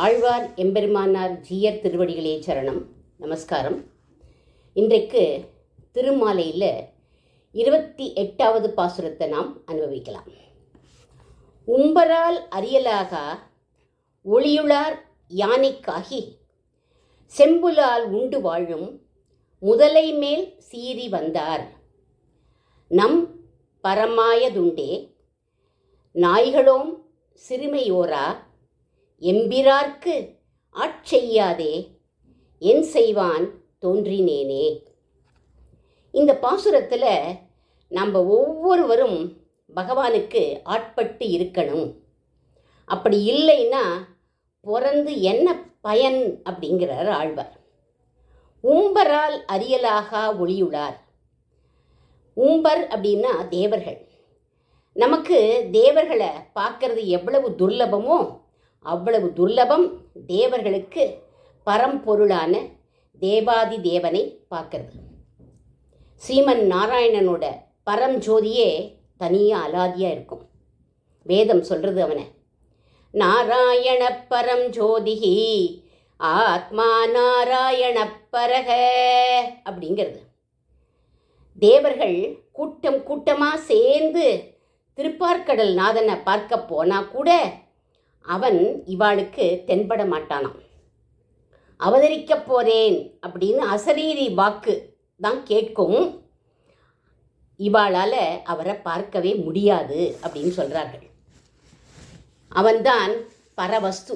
ஆழ்வார் எம்பெருமானார் ஜீயர் திருவடிகளே சரணம். நமஸ்காரம். இன்றைக்கு திருமாலையில் 28வது பாசுரத்தை நாம் அனுபவிக்கலாம். உம்பரால் அரியலாக ஒளியுளார் யானைக்காகி செம்புலால் உண்டு வாழும் முதலை மேல் சீறி வந்தார். நம் பரமாயதுண்டே நாய்களோம் சிறுமையோரா எம்பிரார்க்கு ஆட்செய்யாதே என் செய்வான் தோன்றினேனே. இந்த பாசுரத்தில் நம்ம ஒவ்வொருவரும் பகவானுக்கு ஆட்பட்டு இருக்கணும். அப்படி இல்லைன்னா பிறந்து என்ன பயன் அப்படிங்கிறார் ஆழ்வார். உம்பரால் அரியலாக ஒளியுளார். உம்பர் அப்படின்னா தேவர்கள். நமக்கு தேவர்களை பார்க்கறது எவ்வளவு துர்லபமோ அவ்வளவு துர்லபம் தேவர்களுக்கு பரம்பொருளான தேவாதி தேவனை பார்க்கறது. ஸ்ரீமன் நாராயணனோட பரஞ்சோதியே தனியாக அலாதியாக இருக்கும். வேதம் சொல்கிறது அவனை நாராயண பரஞ்சோதிகி ஆத்மா நாராயண பரக அப்படிங்கிறது. தேவர்கள் கூட்டம் கூட்டமாக சேர்ந்து திருப்பார்க்கடல் நாதனை பார்க்க போனால் கூட அவன் இவாளுக்கு தென்பட மாட்டானாம். அவதரிக்க போறேன் அப்படின்னு அசரீரி வாக்கு தான் கேட்கும். இவாளால் அவரை பார்க்கவே முடியாது அப்படின்னு சொல்கிறார்கள். அவன்தான் பரவஸ்து,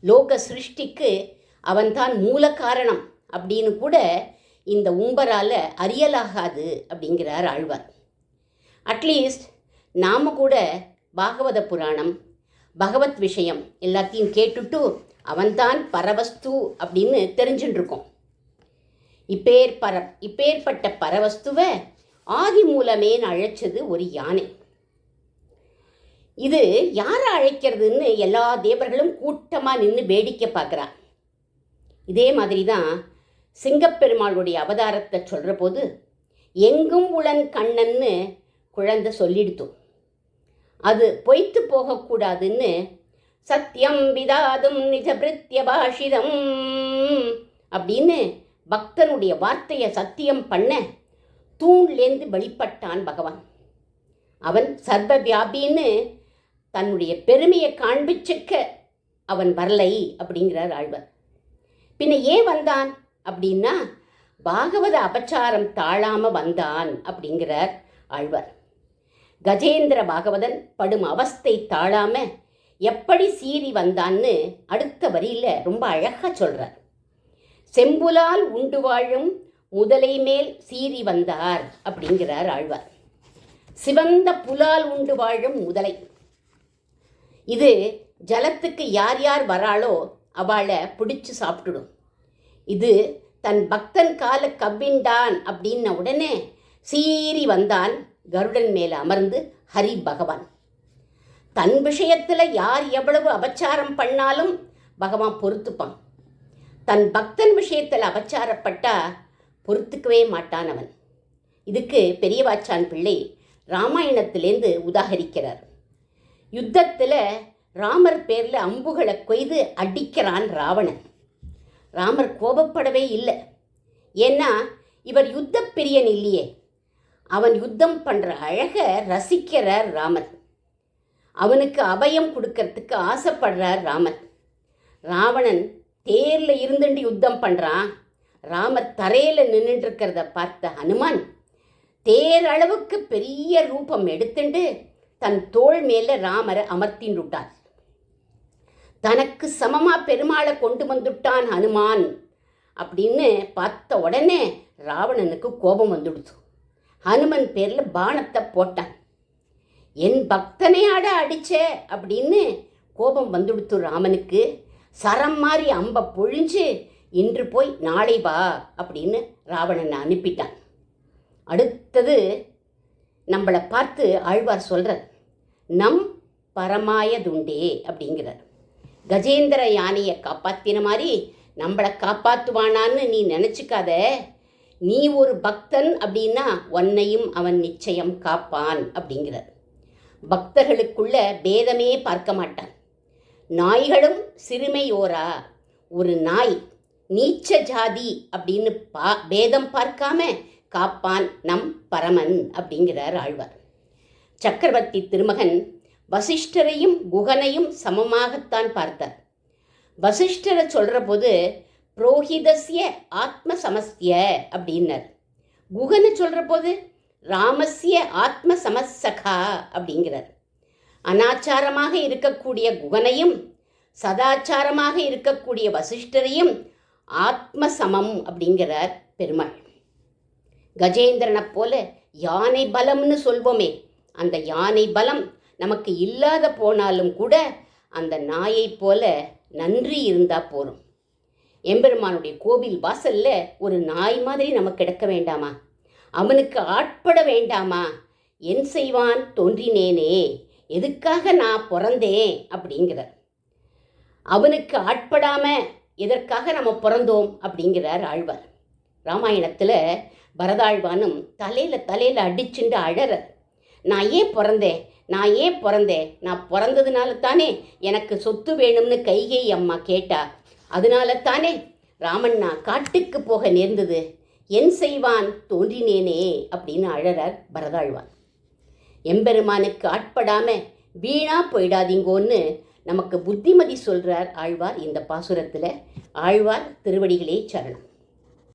லோக சிருஷ்டிக்கு அவன்தான் மூல காரணம் அப்படின்னு கூட இந்த உம்பரால் அறியலாகாது அப்படிங்கிறார் ஆழ்வார். அட்லீஸ்ட் நாம் கூட பாகவத புராணம் பகவத் விஷயம் எல்லாத்தையும் கேட்டுட்டு அவன்தான் பரவஸ்து அப்படின்னு தெரிஞ்சுட்டுருக்கோம். இப்பேற்பட்ட பரவஸ்துவை ஆதி மூலமேன்னு அழைச்சது ஒரு யானை. இது யாரை அழைக்கிறதுன்னு எல்லா தேவர்களும் கூட்டமாக நின்று வேடிக்கை பார்க்குறா. இதே மாதிரி தான் சிங்கப்பெருமாளுடைய அவதாரத்தை சொல்கிற போது எங்கும் உளன் கண்ணன்னு குழந்தை சொல்லிடுத்தோம். அது பொய்த்து போகக்கூடாதுன்னு சத்தியம் விதாதும் நிஜ பிரித்ய பாஷிதம் அப்படின்னு பக்தனுடைய வார்த்தையை சத்தியம் பண்ண தூண்லேருந்து வெளிப்பட்டான் பகவான். அவன் சர்வ வியாபின்னு தன்னுடைய பெருமையை காண்பிச்சுக்க அவன் வரலை அப்படிங்கிறார் ஆழ்வார். பின்ன ஏன் வந்தான் அப்படின்னா பாகவத அபச்சாரம் தாழாமல் வந்தான் அப்படிங்கிறார் ஆழ்வார். கஜேந்திர பாகவதன் படும் அவஸ்தை தாழாம எப்படி சீறி வந்தான்னு அடுத்த வரியில் ரொம்ப அழகாக சொல்கிறார். செம்புலால் உண்டு வாழும் முதலை மேல் சீறி வந்தார் அப்படிங்கிறார் ஆழ்வார். சிவந்த புலால் உண்டு வாழும் முதலை. இது ஜலத்துக்கு யார் யார் வராளோ அவளை பிடிச்சு சாப்பிட்டுடும். இது தன் பக்தன் கால கவ்விண்டான் அப்படின்ன உடனே சீறி வந்தான் கருடன் மேலே அமர்ந்து ஹரி பகவான். தன் விஷயத்தில் யார் எவ்வளவு அபச்சாரம் பண்ணாலும் பகவான் பொறுத்துப்பான். தன் பக்தன் விஷயத்தில் அபச்சாரப்பட்டா பொறுத்துக்கவே மாட்டான் அவன். இதுக்கு பெரியவாச்சான் பிள்ளை ராமாயணத்திலேருந்து உதாகரிக்கிறார். யுத்தத்தில் ராமர் பேரில் அம்புகளை கொய்து அடிக்கிறான் ராவணன். ராமர் கோபப்படவே இல்லை. ஏன்னா இவர் யுத்த பிரியன் இல்லையே. அவன் யுத்தம் பண்ணுற அழகை ரசிக்கிறார் ராமர். அவனுக்கு அபயம் கொடுக்கறதுக்கு ஆசைப்படுறார் ராமர். ராவணன் தேரில் இருந்துட்டு யுத்தம் பண்ணுறான். ராமர் தரையில் நின்றுட்டு இருக்கிறத பார்த்த ஹனுமான் தேர் அளவுக்கு பெரிய ரூபம் எடுத்துட்டு தன் தோள் மேலே ராமரை அமர்த்தின்னுட்டார். தனக்கு சமமாக பெருமாளை கொண்டு வந்துட்டான் ஹனுமான் அப்படின்னு பார்த்த உடனே ராவணனுக்கு கோபம் வந்துடுச்சு. ஹனுமன் பேரில் பானத்தை போட்டான். என் பக்தனை ஆட அடிச்ச அப்படின்னு கோபம் வந்துடுத்து ராமனுக்கு. சரம் மாதிரி அம்பை பொழிஞ்சு இன்று போய் நாளை வா அப்படின்னு ராவணனை அனுப்பிட்டான். அடுத்தது நம்மளை பார்த்து ஆழ்வார் சொல்கிறார், நம் பரமாயதுண்டே அப்படிங்கிறார். கஜேந்திர யானையை காப்பாற்றின மாதிரி நம்மளை காப்பாற்றுவானான்னு நீ நினச்சிக்காத. நீ ஒரு பக்தன் அப்படின்னா உன்னையும் அவன் நிச்சயம் காப்பான் அப்படிங்கிறார். பக்தர்களுக்குள்ள பேதமே பார்க்க மாட்டான். நாய்களும் சிறுமையோரா. ஒரு நாய் நீச்ச ஜாதி அப்படின்னு பேதம் பார்க்காம காப்பான் நம் பரமன் அப்படிங்கிறார் ஆழ்வார். சக்கரவர்த்தி திருமகன் வசிஷ்டரையும் குகனையும் சமமாகத்தான் பார்த்தார். வசிஷ்டரை சொல்கிற போது புரோஹிதஸ்ய ஆத்ம சமஸ்ய அப்படின்னார். குகனை சொல்கிற போது ராமஸ்ய ஆத்ம சமசகா அப்படிங்கிறார். அனாச்சாரமாக இருக்கக்கூடிய குகனையும் சதாச்சாரமாக இருக்கக்கூடிய வசிஷ்டரையும் ஆத்ம சமம் அப்படிங்கிறார் பெருமாள். கஜேந்திரனை போல யானை பலம்னு சொல்வோமே, அந்த யானை பலம் நமக்கு இல்லாத போனாலும் கூட அந்த நாயை போல நன்றி இருந்தால் போதும். எம்பெருமானுடைய கோவில் வாசல்ல ஒரு நாய் மாதிரி நமக்கு கிடக்க வேண்டாமா? அவனுக்கு ஆட்பட வேண்டாமா? என் செய்வான் தோன்றினேனே, எதுக்காக நான் பிறந்தேன் அப்படிங்கிறார். அவனுக்கு ஆட்படாம எதற்காக நம்ம பிறந்தோம் அப்படிங்கிறார் ஆழ்வார். ராமாயணத்தில் பரதாழ்வானும் தலையில் அடிச்சுண்டு அழறார். நான் ஏன் பிறந்தேன், நான் பிறந்ததுனால தானே எனக்கு சொத்து வேணும்னு கைகேயி அம்மா கேட்டா, அதனால தானே ராமன் நான் காட்டுக்கு போக நேர்ந்தது, என் செய்வான் தோன்றினேனே அப்படின்னு அழறார் பரதாழ்வான். எம்பெருமானுக்கு ஆட்படாம வீணா போயிடாதீங்கோன்னு நமக்கு புத்திமதி சொல்றார் ஆழ்வார் இந்த பாசுரத்தில். ஆழ்வார் திருவடிகளே சரணம்.